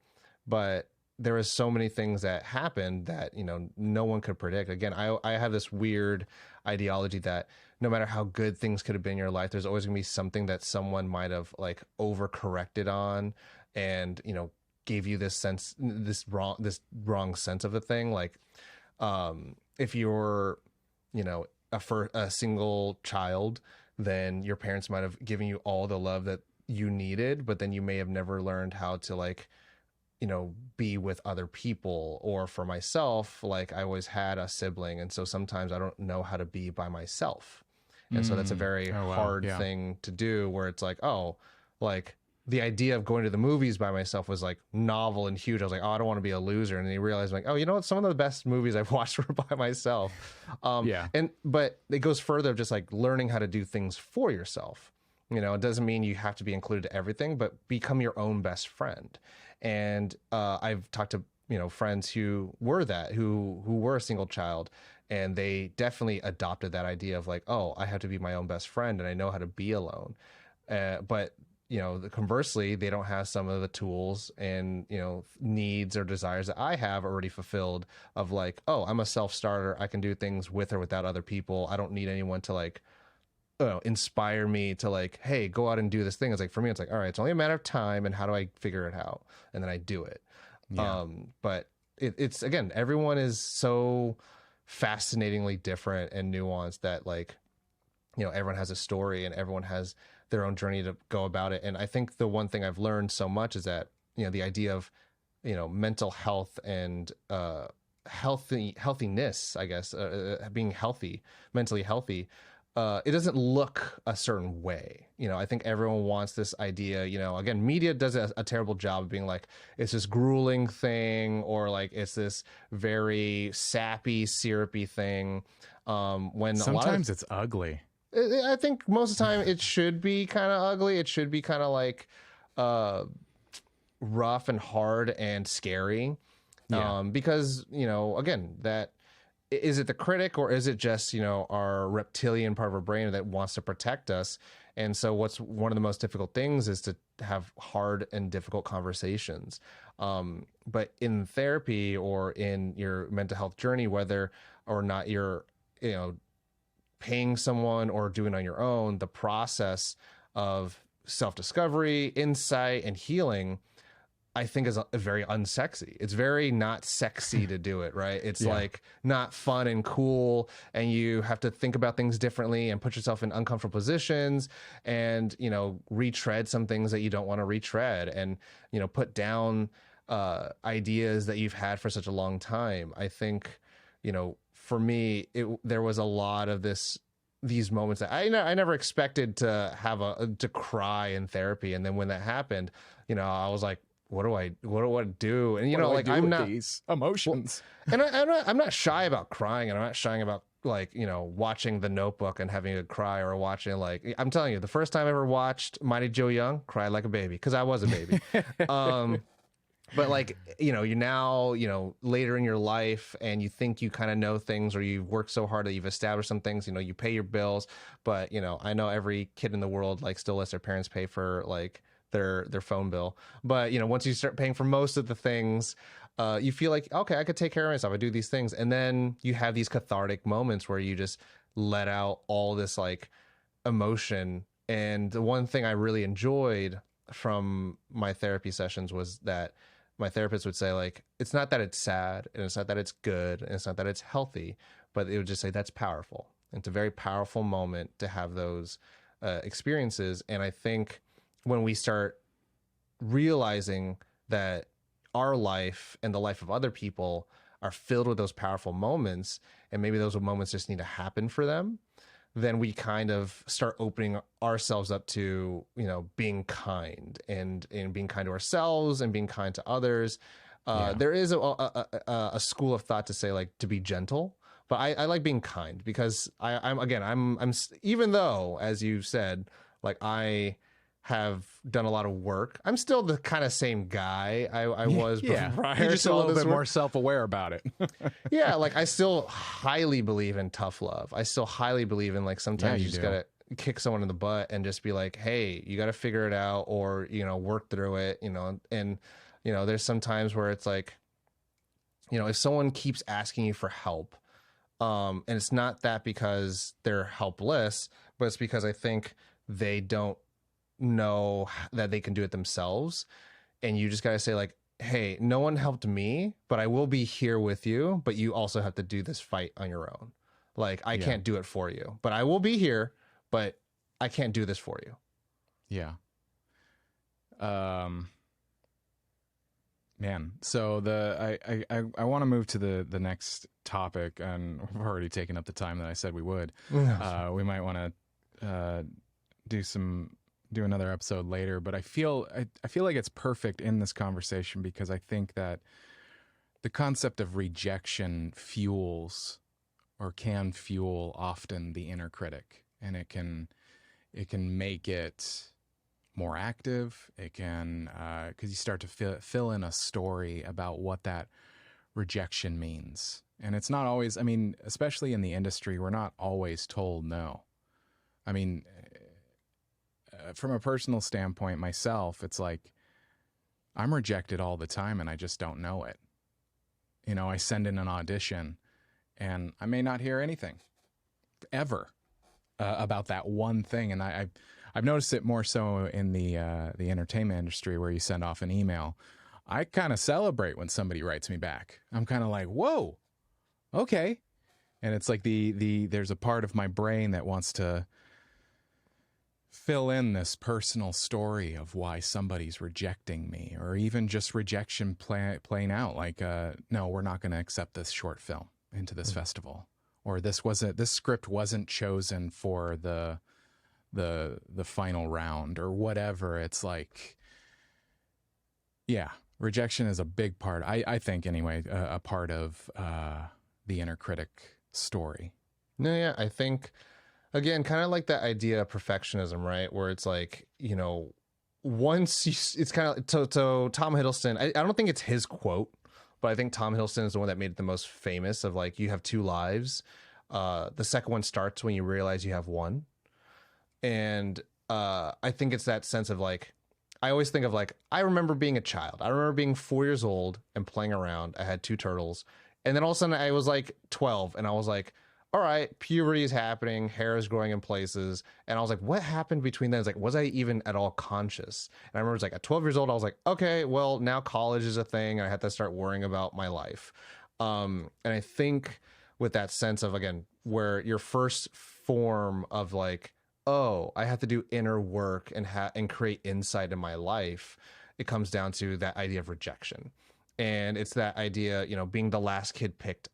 But there was so many things that happened that, no one could predict. Again, I have this weird ideology that no matter how good things could have been in your life, there's always gonna be something that someone might have like overcorrected on and, gave you this sense, this wrong sense of the thing. Like, if you're, a single child, then your parents might have given you all the love that you needed, but then you may have never learned how to like, be with other people. Or for myself, like I always had a sibling, and so sometimes I don't know how to be by myself. And so that's a very hard thing to do, where it's like, oh, like the idea of going to the movies by myself was like novel and huge. I was like, oh, I don't want to be a loser. And then you realize like, oh, you know what? Some of the best movies I've watched were by myself. But it goes further of just like learning how to do things for yourself. It doesn't mean you have to be included to everything, but become your own best friend. And I've talked to, friends who were who were a single child, and they definitely adopted that idea of like, oh, I have to be my own best friend and I know how to be alone. But conversely, they don't have some of the tools and, needs or desires that I have already fulfilled of like, oh, I'm a self-starter. I can do things with or without other people. I don't need anyone to like, inspire me to like, hey, go out and do this thing. It's like, for me, it's like, all right, it's only a matter of time and how do I figure it out? And then I do it. Yeah. But it's again, everyone is so fascinatingly different and nuanced that like, everyone has a story and everyone has their own journey to go about it. And I think the one thing I've learned so much is that, the idea of, mental health and healthiness, I guess, being healthy, mentally healthy, it doesn't look a certain way. I think everyone wants this idea, again, media does a terrible job of being like, it's this grueling thing, or like, it's this very sappy, syrupy thing. When
sometimes it's ugly.
I think most of the time it should be kind of ugly. It should be kind of like, rough and hard and scary. Because, again, that, is it the critic, or is it just, our reptilian part of our brain that wants to protect us? And so what's one of the most difficult things is to have hard and difficult conversations. But in therapy or in your mental health journey, whether or not you're, paying someone or doing it on your own, the process of self-discovery, insight, and healing, I think is very unsexy. It's very not sexy to do it, right? It's like not fun and cool, and you have to think about things differently and put yourself in uncomfortable positions and, retread some things that you don't want to retread, and, put down ideas that you've had for such a long time. I think, for me, there was a lot of these moments that I never expected to have to cry in therapy. And then when that happened, I was like, what do I do? And like, I'm not
these emotions.
Well, and I'm not shy about crying, and I'm not shy about like, watching The Notebook and having a cry, or watching, like, I'm telling you, the first time I ever watched Mighty Joe Young, cried like a baby, because I was a baby. But like, you're now, later in your life, and you think you kind of know things, or you've worked so hard that you've established some things, you pay your bills, but, I know every kid in the world, like, still lets their parents pay for like their phone bill. But, once you start paying for most of the things, you feel like, okay, I could take care of myself. I do these things. And then you have these cathartic moments where you just let out all this like emotion. And the one thing I really enjoyed from my therapy sessions was that my therapist would say, like, it's not that it's sad, and it's not that it's good, and it's not that it's healthy, but it would just say that's powerful. It's a very powerful moment to have those experiences. And I think when we start realizing that our life and the life of other people are filled with those powerful moments, and maybe those moments just need to happen for them, then we kind of start opening ourselves up to, being kind and being kind to ourselves and being kind to others. There is a school of thought to say, like, to be gentle, but I like being kind, because I'm even though, as you said, like, I have done a lot of work. I'm still the kind of same guy I was prior.
You're just
to
a
all
little
this
bit
work.
more self-aware about it.
Yeah, like I still highly believe in tough love. I still highly believe in like sometimes
you
you just
do.
gotta kick someone in the butt and just be like, hey, you gotta figure it out, or work through it. And there's some times where it's like, if someone keeps asking you for help, and it's not that because they're helpless, but it's because I think they don't know that they can do it themselves, and you just gotta say like, hey, no one helped me, but I will be here with you, but you also have to do this fight on your own. Like I can't do it for you, but I will be here, but I can't do this for you.
Yeah. Man, so I want to move to the next topic, and we've already taken up the time that I said we would. We might want to do another episode later, but I feel like it's perfect in this conversation because I think that the concept of rejection fuels or can fuel often the inner critic, and it can make it more active. It can, because you start to fill in a story about what that rejection means. And it's not always, I mean, especially in the industry, we're not always told no. I mean, from a personal standpoint, myself, it's like I'm rejected all the time and I just don't know it. I send in an audition and I may not hear anything ever about that one thing. And I've noticed it more so in the entertainment industry where you send off an email. I kind of celebrate when somebody writes me back. I'm kind of like, whoa, okay. And it's like there's a part of my brain that wants to fill in this personal story of why somebody's rejecting me, or even just rejection playing out. Like, no, we're not going to accept this short film into this festival, or this script wasn't chosen for the final round, or whatever. It's like, yeah, rejection is a big part. I think anyway, a part of the inner critic story.
No, yeah, I think again, kind of like that idea of perfectionism, right? Where it's like, once it's kind of, so Tom Hiddleston, I don't think it's his quote, but I think Tom Hiddleston is the one that made it the most famous of like, you have two lives. The second one starts when you realize you have one. And I think it's that sense of like, I always think of like, I remember being a child. I remember being 4 years old and playing around. I had two turtles. And then all of a sudden I was like 12 and I was like, all right, puberty is happening, hair is growing in places. And I was like, what happened between then? It's like, was I even at all conscious? And I remember it's like at 12 years old, I was like, okay, well, now college is a thing. I had to start worrying about my life. And I think with that sense of, again, where your first form of like, oh, I have to do inner work and create insight in my life, it comes down to that idea of rejection. And it's that idea, being the last kid picked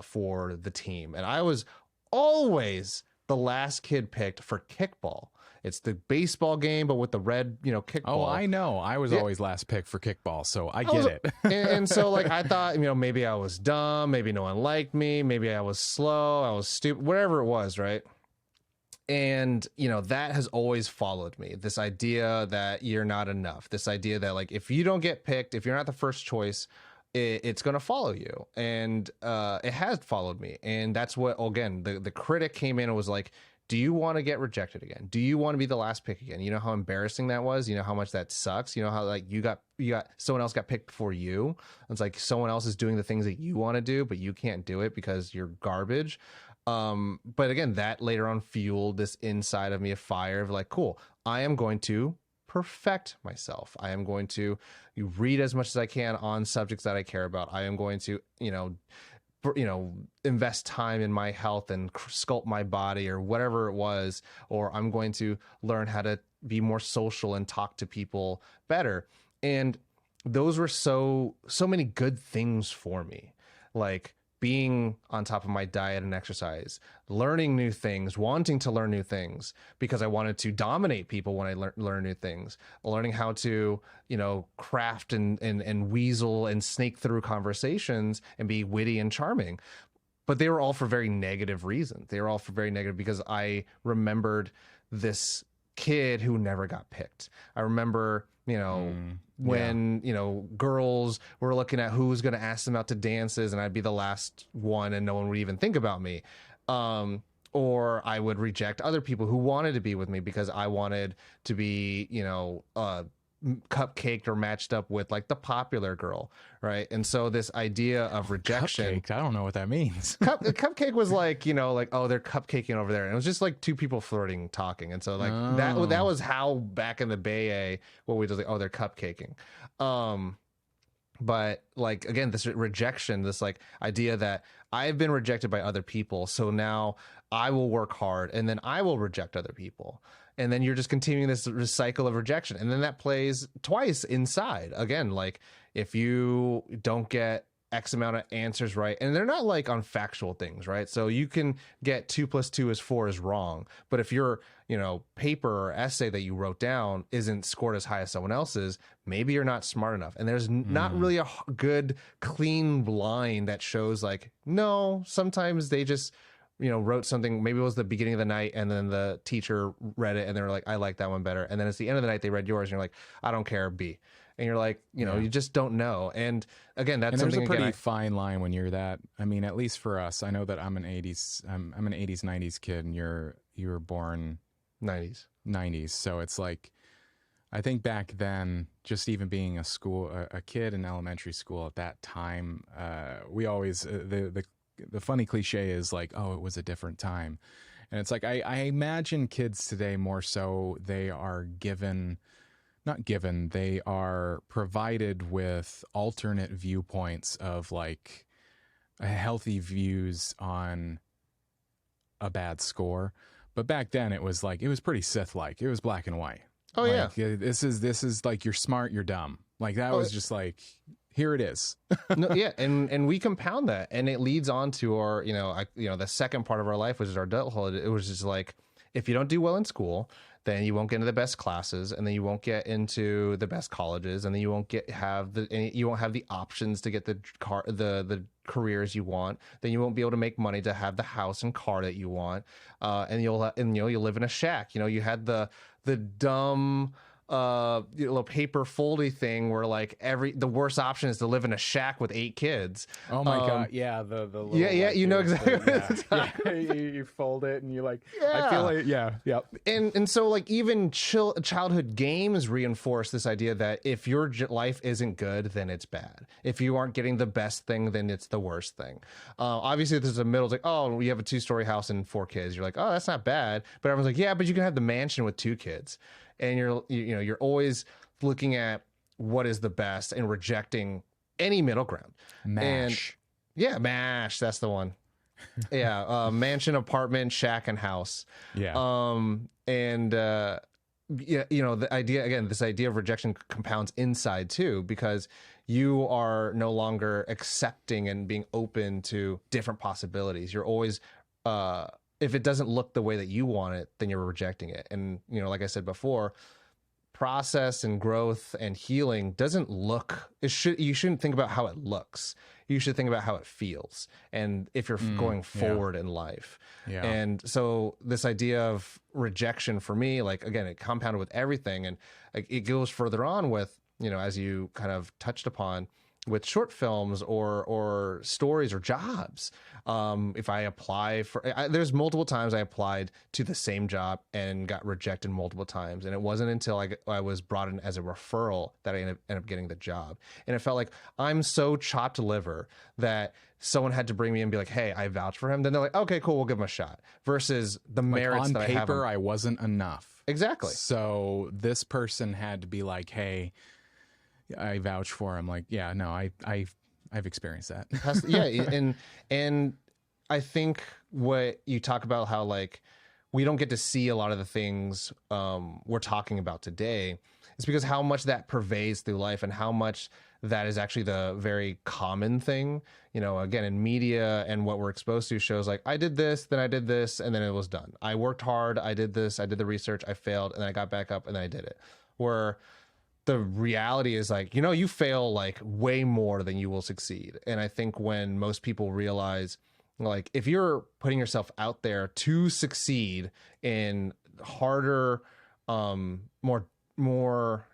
for the team. And I was always the last kid picked for kickball. It's the baseball game, but with the red, kickball.
Oh, I know. I was always last pick for kickball, so I get it.
and so like, I thought, maybe I was dumb, maybe no one liked me, maybe I was slow, I was stupid, whatever it was, right? And, that has always followed me. This idea that you're not enough, this idea that like, if you don't get picked, if you're not the first choice, it's going to follow you. And it has followed me. And that's what, again, the critic came in and was like, do you want to get rejected again? Do you want to be the last pick again? You know how embarrassing that was? You know how much that sucks? You know how like you got someone else got picked before you? It's like someone else is doing the things that you want to do, but you can't do it because you're garbage. But again, that later on fueled this inside of me, a fire of like, cool, I am going to perfect myself. I am going to read as much as I can on subjects that I care about. I am going to, invest time in my health and sculpt my body or whatever it was, or I'm going to learn how to be more social and talk to people better. And those were so many good things for me. Like being on top of my diet and exercise, learning new things, wanting to learn new things because I wanted to dominate people when I learn new things, learning how to, craft and weasel and snake through conversations and be witty and charming. But they were all for very negative reasons. They were all for very negative because I remembered this kid who never got picked. I remember, when, girls were looking at who was going to ask them out to dances and I'd be the last one and no one would even think about me. Or I would reject other people who wanted to be with me because I wanted to be, cupcaked or matched up with like the popular girl, right? And so this idea of rejection,
Cupcaked? I don't know what that means.
cupcake was like, oh, they're cupcaking over there, and it was just like two people flirting, talking, and so like that was how back in the Bay what we did, like, oh, they're cupcaking. But like, again, this rejection, this like idea that I've been rejected by other people, so now I will work hard and then I will reject other people. And then you're just continuing this cycle of rejection. And then that plays twice inside. Again, like if you don't get X amount of answers right, and they're not like on factual things, right? So you can get 2 + 2 is 4 is wrong. But if your, paper or essay that you wrote down isn't scored as high as someone else's, maybe you're not smart enough. And there's not really a good, clean line that shows like, no, sometimes they just wrote something, maybe it was the beginning of the night and then the teacher read it and they were like, I like that one better. And then it's the end of the night, they read yours and you're like, I don't care, B. And you're like, you just don't know. And again, that's something,
there's a pretty fine line when you're that. I mean, at least for us, I know that I'm an 80s, 90s kid and you were born 90s. So it's like, I think back then, just even being a kid in elementary school at that time, we always, the funny cliche is like, oh, it was a different time. And it's like, I imagine kids today more so they are they are provided with alternate viewpoints of like healthy views on a bad score. But back then it was pretty Sith-like. It was black and white.
Oh,
like,
yeah.
This is like, you're smart, you're dumb. Like that was just like, here it is.
No, yeah, and we compound that, and it leads on to our, the second part of our life, which is our adulthood. It was just like, if you don't do well in school, then you won't get into the best classes, and then you won't get into the best colleges, and then you won't have the options to get the careers you want. Then you won't be able to make money to have the house and car that you want, and you'll live in a shack. You had the dumb little paper foldy thing where like the worst option is to live in a shack with 8 kids.
Oh my god, yeah, the little,
yeah,
like,
exactly.
You fold it and you like,
yeah.
I feel like, yeah.
And so like even childhood games reinforce this idea that if your life isn't good, then it's bad. If you aren't getting the best thing, then it's the worst thing. Obviously there's a middle, it's like, oh, you have a 2-story house and 4 kids. You're like, oh, that's not bad. But everyone's like, yeah, but you can have the mansion with 2 kids. And you're always looking at what is the best and rejecting any middle ground.
MASH.
MASH. That's the one. Yeah. Mansion, apartment, shack, and house.
Yeah.
The idea, again, this idea of rejection compounds inside too, because you are no longer accepting and being open to different possibilities. You're always, if it doesn't look the way that you want it, then you're rejecting it. And, like I said before, process and growth and healing doesn't look, you shouldn't think about how it looks. You should think about how it feels. And if you're going forward in life. Yeah. And so this idea of rejection for me, like, again, it compounded with everything. And it goes further on with, as you kind of touched upon, with short films or stories or jobs. If I apply there's multiple times I applied to the same job and got rejected multiple times. And it wasn't until I was brought in as a referral that I ended up getting the job. And it felt like I'm so chopped liver that someone had to bring me in and be like, hey, I vouch for him. Then they're like, okay, cool, we'll give him a shot. Versus the merits
on
that
paper,
I have. On paper,
I wasn't enough.
Exactly.
So this person had to be like, hey, I vouch for him. Like, yeah, no, I've experienced that.
Yeah. And I think what you talk about, how like we don't get to see a lot of the things we're talking about today, is because how much that pervades through life and how much that is actually the very common thing. Again, in media and what we're exposed to shows like, I did this, then I did this, and then it was done. I worked hard, I did this, I did the research, I failed, and then I got back up and then I did it. Where the reality is like, you fail like way more than you will succeed. And I think when most people realize, like, if you're putting yourself out there to succeed in harder more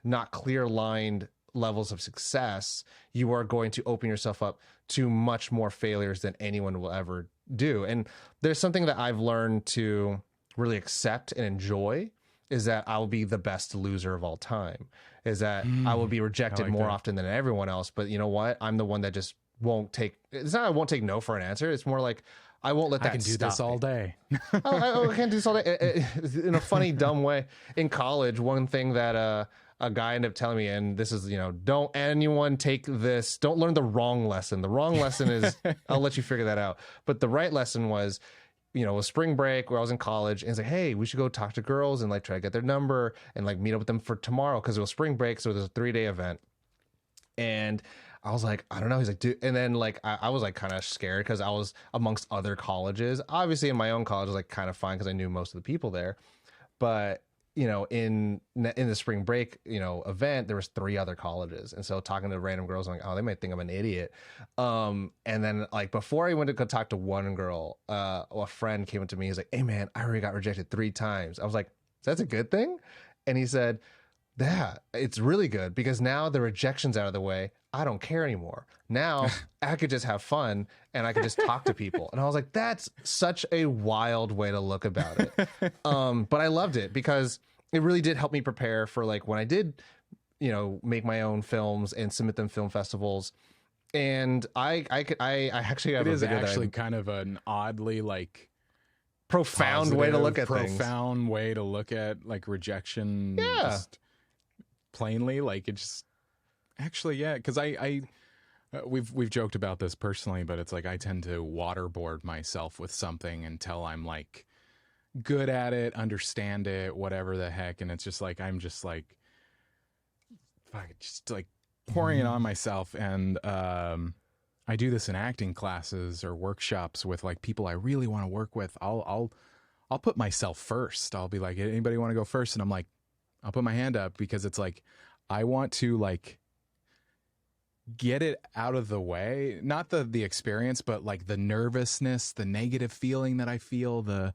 not clear lined levels of success, you are going to open yourself up to much more failures than anyone will ever do. And there's something that I've learned to really accept and enjoy, is that I will be the best loser of all time, is that I will be rejected more often than everyone else. But you know what? I'm the one that just won't take, it's not I won't take no for an answer. It's more like I won't let that
I can do
stop
this all
me.
day.
I can't do this all day. In a funny, dumb way. In college, one thing that a guy ended up telling me, and this is, don't anyone take this, don't learn the wrong lesson. The wrong lesson is, I'll let you figure that out. But the right lesson was, it was spring break where I was in college, and it's like, hey, we should go talk to girls and like try to get their number and like meet up with them for tomorrow, because it was spring break. So there's a 3-day event. And I was like, I don't know. He's like, dude. And then like, I was like kind of scared because I was amongst other colleges. Obviously in my own college, it was like kind of fine because I knew most of the people there. But, in the spring break, event, there was 3 other colleges. And so talking to random girls, I'm like, oh, they might think I'm an idiot. And then like, before I went to go talk to one girl, a friend came up to me. He's like, hey man, I already got rejected 3 times. I was like, that's a good thing? And he said, yeah, it's really good, because now the rejection's out of the way. I don't care anymore. Now I could just have fun and I could just talk to people. And I was like, that's such a wild way to look about it. But I loved it because it really did help me prepare for like when I did, make my own films and submit them film festivals. And I actually have
It
a
is
video
actually kind of an oddly like
profound way to look at things.
Profound way to look at like rejection.
Yeah.
Just plainly, like it just actually, yeah. Because we've joked about this personally, but it's like I tend to waterboard myself with something until I'm like good at it, understand it, whatever the heck, and it's just like I'm just like just like pouring it on myself. And I do this in acting classes or workshops with like people I really want to work with. I'll put myself first. I'll be like, anybody want to go first? And I'm like, I'll put my hand up, because it's like I want to like get it out of the way, not the experience, but like the nervousness, the negative feeling that I feel, the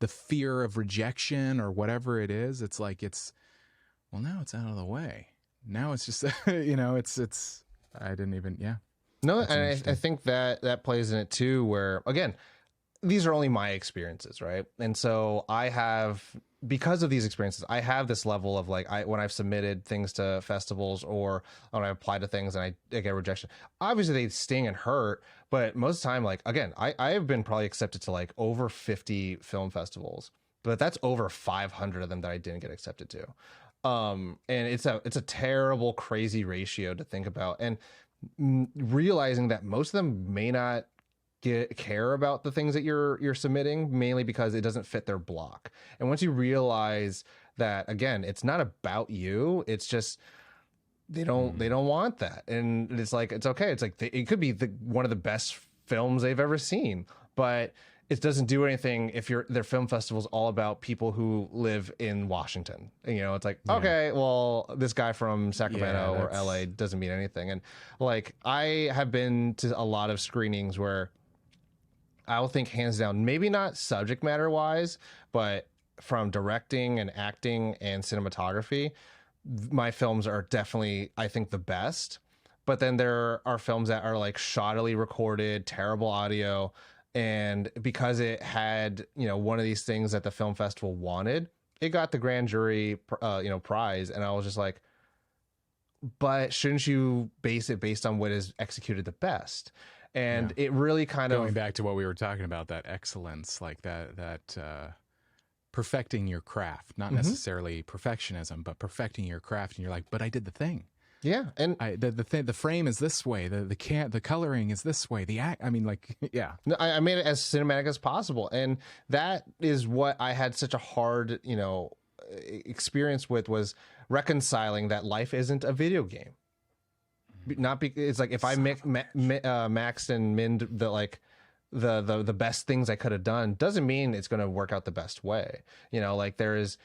fear of rejection or whatever it is. It's like now it's out of the way. Now it's just it's I didn't even
No, and I think that plays in it too, where again, these are only my experiences, right? And so I have, because of these experiences, I have this level of like, when I've submitted things to festivals or when I apply to things and I get rejection, obviously they sting and hurt, but most of the time, like, again, I have been probably accepted to like over 50 film festivals, but that's over 500 of them that I didn't get accepted to. And it's a terrible, crazy ratio to think about. And realizing that most of them may not care about the things that you're submitting, mainly because it doesn't fit their block. And once you realize that, again, it's not about you, it's just they don't want that. And it's like, it's okay. It's like it could be one of the best films they've ever seen, but it doesn't do anything if their film festival's all about people who live in Washington. It's like, okay, well, this guy from Sacramento or LA doesn't mean anything. And like, I have been to a lot of screenings where I will think hands down, maybe not subject matter wise, but from directing and acting and cinematography, my films are definitely, I think, the best. But then there are films that are like shoddily recorded, terrible audio. And because it had, one of these things that the film festival wanted, it got the grand jury, prize. And I was just like, but shouldn't you base it based on what is executed the best? And it really kind of
going back to what we were talking about, that excellence, like that perfecting your craft, not necessarily perfectionism, but perfecting your craft. And you're like, but I did the thing.
Yeah, and
the frame is this way, the coloring is this way,
I made it as cinematic as possible, and that is what I had such a hard experience with, was reconciling that life isn't a video game. It's like if I maxed and minned the best things I could have done, doesn't mean it's going to work out the best way. Like there's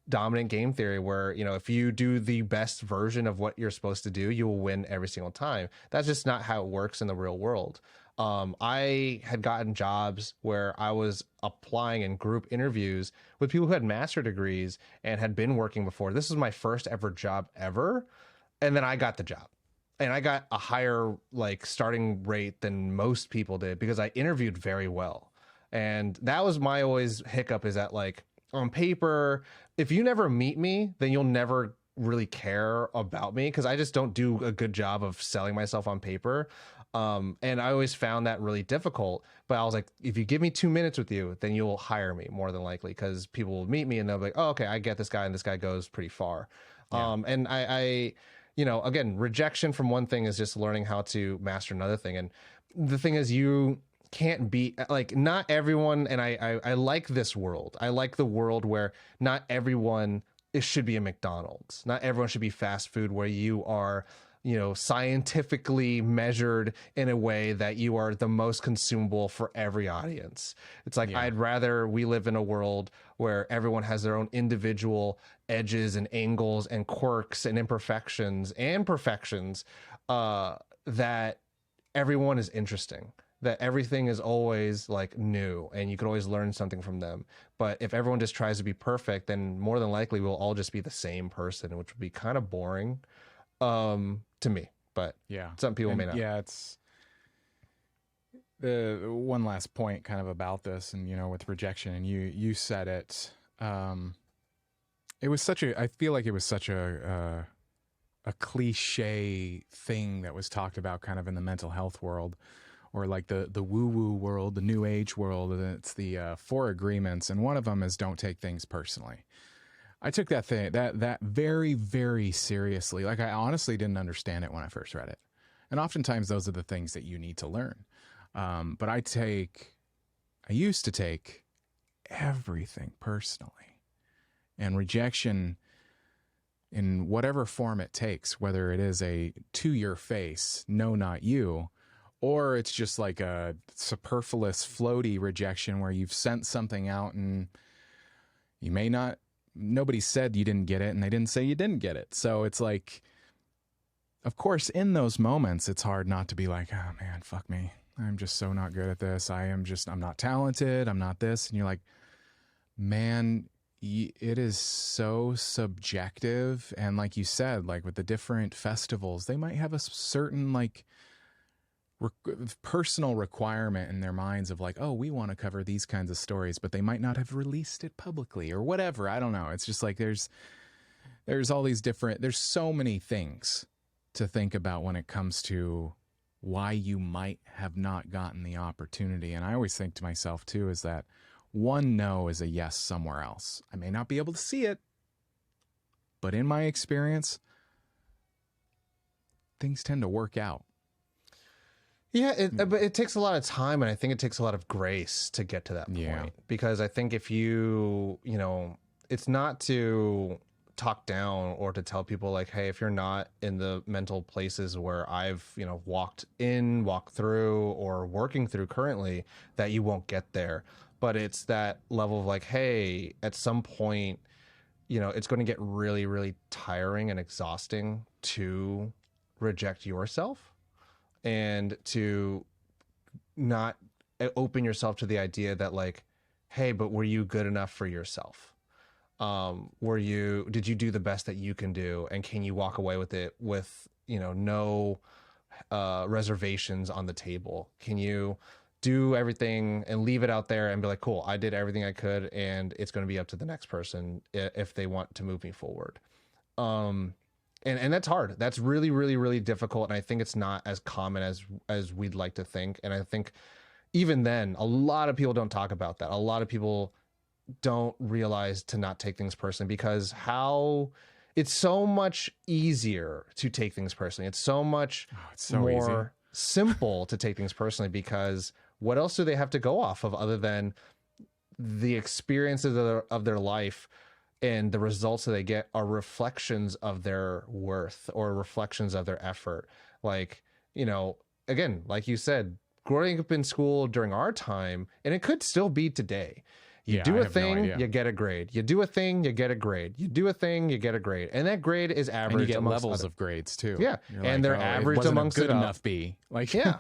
dominant game theory where, if you do the best version of what you're supposed to do, you will win every single time. That's just not how it works in the real world. I had gotten jobs where I was applying in group interviews with people who had master degrees and had been working before. This was my first ever job ever. And then I got the job. And I got a higher like starting rate than most people did because I interviewed very well. And that was my always hiccup, is that like on paper, if you never meet me, then you'll never really care about me, because I just don't do a good job of selling myself on paper. And I always found that really difficult. But I was like, if you give me 2 minutes with you, then you'll hire me more than likely, because people will meet me and they'll be like, oh, okay, I get this guy, and this guy goes pretty far. And I you know, again, rejection from one thing is just learning how to master another thing. And the thing is, you can't be like, not everyone. And I like this world. I like the world where not everyone it should be a McDonald's. Not everyone should be fast food, where you are, you know, scientifically measured in a way that you are the most consumable for every audience. It's like, I'd rather we live in a world where everyone has their own individual edges and angles and quirks and imperfections and perfections, that everyone is interesting, that everything is always like new and you can always learn something from them. But if everyone just tries to be perfect, then more than likely we'll all just be the same person, which would be kind of boring to me. But some people may not.
It's the one last point kind of about this, and you know, with rejection, and you said it, it was such a, I feel like it was such a cliche thing that was talked about kind of in the mental health world, or like the woo-woo world, the new age world. And it's the 4 agreements, and one of them is don't take things personally. I took that very, very seriously. Like, I honestly didn't understand it when I first read it. And oftentimes those are the things that you need to learn. But I used to take everything personally. And rejection, in whatever form it takes, whether it is a to your face, no, not you, or it's just like a superfluous, floaty rejection where you've sent something out and you may not, nobody said you didn't get it, and they didn't say you didn't get it. So it's like, of course, in those moments, it's hard not to be like, oh man, fuck me. I'm just so not good at this. I'm not talented. I'm not this. And you're like, man, it is so subjective. And like you said, like with the different festivals, they might have a certain like personal requirement in their minds of like, oh, we want to cover these kinds of stories, but they might not have released it publicly or whatever. I don't know. It's just like there's all these different, there's so many things to think about when it comes to why you might have not gotten the opportunity. And I always think to myself too, is that one no is a yes somewhere else. I may not be able to see it, but in my experience, things tend to work out.
Yeah, but it takes a lot of time, and I think it takes a lot of grace to get to that point. Because I think if you know, it's not to talk down or to tell people like, hey, if you're not in the mental places where I've, you know, walked through or working through currently, that you won't get there. But it's that level of like, hey, at some point, you know, it's going to get really, really tiring and exhausting to reject yourself, and to not open yourself to the idea that like, hey, but were you good enough for yourself? Did you do the best that you can do? And can you walk away with it with, you know, no reservations on the table? Can you do everything and leave it out there and be like, cool, I did everything I could, and it's going to be up to the next person if they want to move me forward. And that's hard. That's really, really, really difficult. And I think it's not as common as we'd like to think. And I think even then, a lot of people don't talk about that. A lot of people don't realize to not take things personally, because it's so much easier to take things personally. It's so much more simple to take things personally, because what else do they have to go off of other than the experiences of their life, and the results that they get are reflections of their worth or reflections of their effort. Like, you know, again, like you said, growing up in school during our time, and it could still be today, You
Yeah,
do
I
a
have no
thing,
idea.
you get a grade. You do a thing, you get a grade. You do a thing, you get a grade. And that grade is average
And you get
amongst
levels
other.
of grades too.
Yeah,
You're
and they're
it
averaged
wasn't
amongst
a good
it up.
enough B. Like,
Yeah,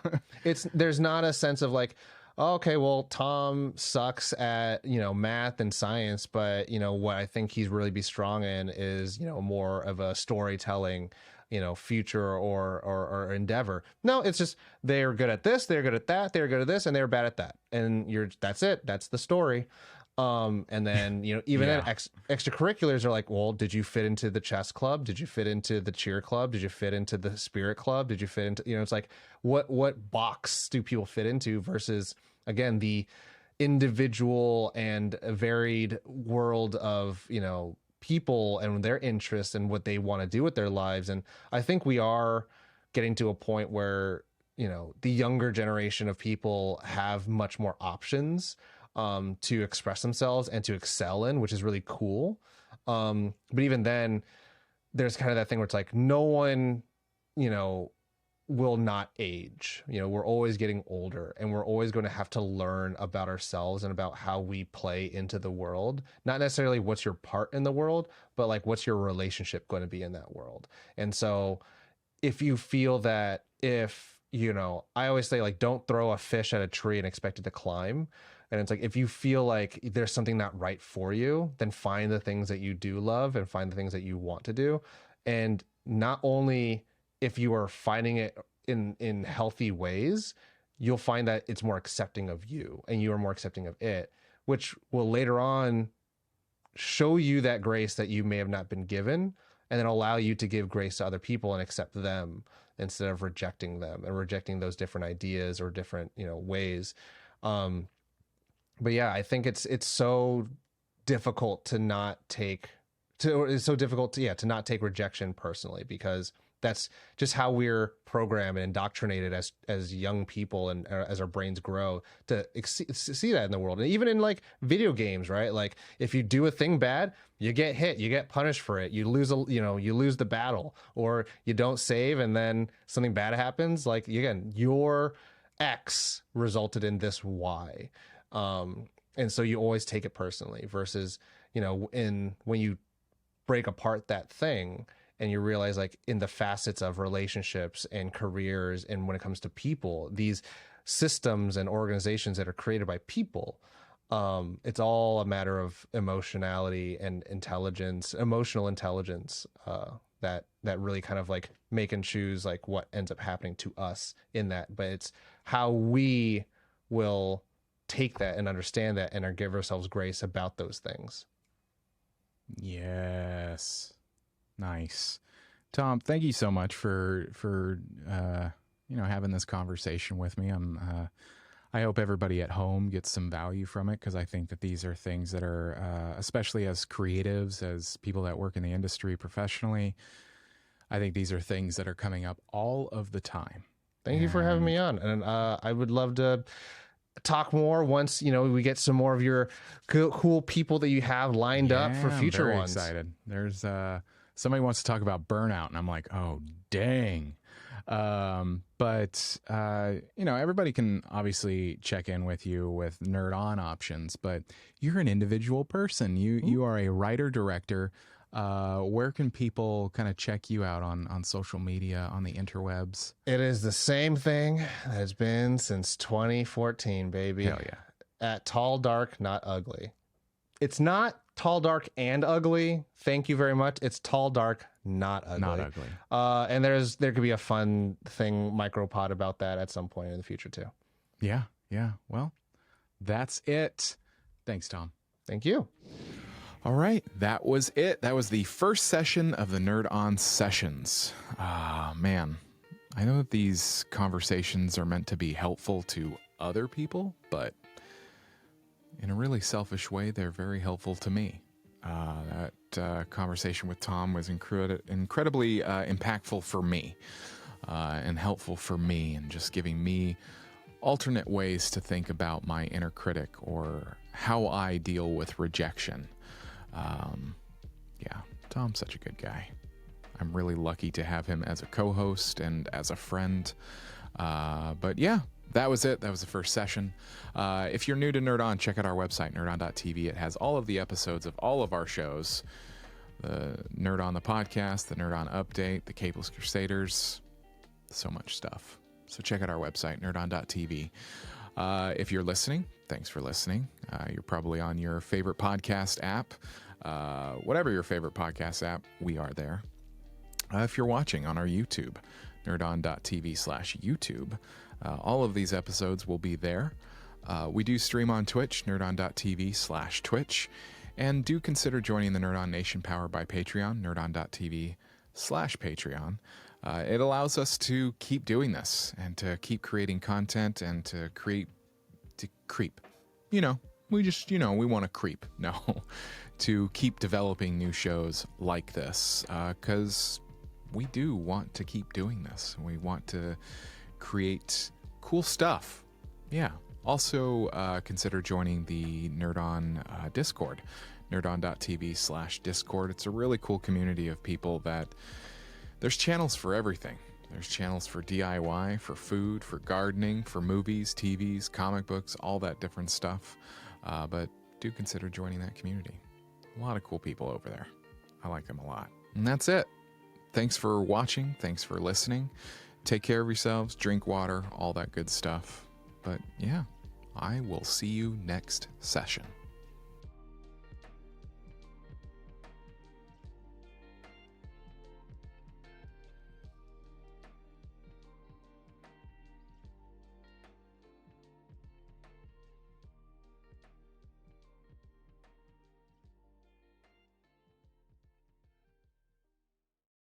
there's not a sense of like, oh, okay, well, Tom sucks at math and science, but what I think he's really be strong in is more of a storytelling future or endeavor. No, it's just they're good at this, they're good at that, they're good at this, and they're bad at that, and that's it, that's the story. And then even
Yeah.
then extracurriculars are like, well, did you fit into the chess club, did you fit into the cheer club, did you fit into the spirit club, did you fit into it's like what box do people fit into versus again the individual and varied world of people and their interests and what they want to do with their lives. And I think we are getting to a point where the younger generation of people have much more options to express themselves and to excel in, which is really cool. But even then, there's kind of that thing where it's like no one will not age. We're always getting older, and we're always going to have to learn about ourselves and about how we play into the world. Not necessarily what's your part in the world, but like what's your relationship going to be in that world. And so if you feel that I always say, like, don't throw a fish at a tree and expect it to climb. And it's like, if you feel like there's something not right for you, then find the things that you do love and find the things that you want to do. And not only if you are finding it in healthy ways, you'll find that it's more accepting of you and you are more accepting of it, which will later on show you that grace that you may have not been given, and then allow you to give grace to other people and accept them instead of rejecting them and rejecting those different ideas or different ways. But yeah, I think it's so difficult to not take not take rejection personally, because that's just how we're programmed and indoctrinated as young people, and as our brains grow to see that in the world. And even in like video games, right? Like if you do a thing bad, you get hit, you get punished for it, you lose you lose the battle, or you don't save and then something bad happens. Like again, your X resulted in this Y. And so you always take it personally versus, when you break apart that thing and you realize, like, in the facets of relationships and careers, and when it comes to people, these systems and organizations that are created by people, it's all a matter of emotional intelligence, that really kind of like make and choose like what ends up happening to us in that. But it's how we will take that and understand that and give ourselves grace about those things.
Yes. Nice. Tom, thank you so much for having this conversation with me. I hope everybody at home gets some value from it, because I think that these are things that are, especially as creatives, as people that work in the industry professionally, I think these are things that are coming up all of the time.
Thank you for having me on. And I would love to talk more once we get some more of your cool people that you have lined up for future
I'm very
ones.
Excited. There's somebody wants to talk about burnout, and I'm like, oh dang. But everybody can obviously check in with you with Nerd On options, but you're an individual person. You are a writer director. Where can people kind of check you out on social media, on the interwebs?
It is the same thing that has been since 2014, baby.
Hell yeah.
At Tall, Dark, Not Ugly. It's not Tall, Dark, and Ugly. Thank you very much. It's Tall, Dark, Not Ugly.
Not ugly.
And there could be a fun thing, micropod about that at some point in the future too.
Yeah. Well, that's it. Thanks, Tom.
Thank you.
All right, that was it. That was the first session of the Nerd On Sessions. Man, I know that these conversations are meant to be helpful to other people, but in a really selfish way, they're very helpful to me. That conversation with Tom was incredibly impactful for me, and helpful for me, and just giving me alternate ways to think about my inner critic or how I deal with rejection. Yeah, Tom's such a good guy. I'm really lucky to have him as a co-host and as a friend. But yeah, that was it. That was the first session. If you're new to Nerd On, check out our website, nerdon.tv. It has all of the episodes of all of our shows. The Nerd On the podcast, the Nerd On Update, the Capeless Crusaders, so much stuff. So check out our website, nerdon.tv. If you're listening, thanks for listening. You're probably on your favorite podcast app. Whatever your favorite podcast app, we are there. If you're watching on our YouTube, nerdon.tv/YouTube, all of these episodes will be there. We do stream on Twitch, nerdon.tv/Twitch. And do consider joining the Nerd On Nation powered by Patreon, nerdon.tv/Patreon. It allows us to keep doing this and to keep creating content and to creep. We want to creep. No, to keep developing new shows like this because we do want to keep doing this. We want to create cool stuff. Yeah. Also, consider joining the Nerd On Discord, nerdon.tv/Discord. It's a really cool community of people that there's channels for everything. There's channels for DIY, for food, for gardening, for movies, TVs, comic books, all that different stuff. But do consider joining that community. A lot of cool people over there. I like them a lot. And that's it. Thanks for watching. Thanks for listening. Take care of yourselves. Drink water, all that good stuff. But yeah, I will see you next session.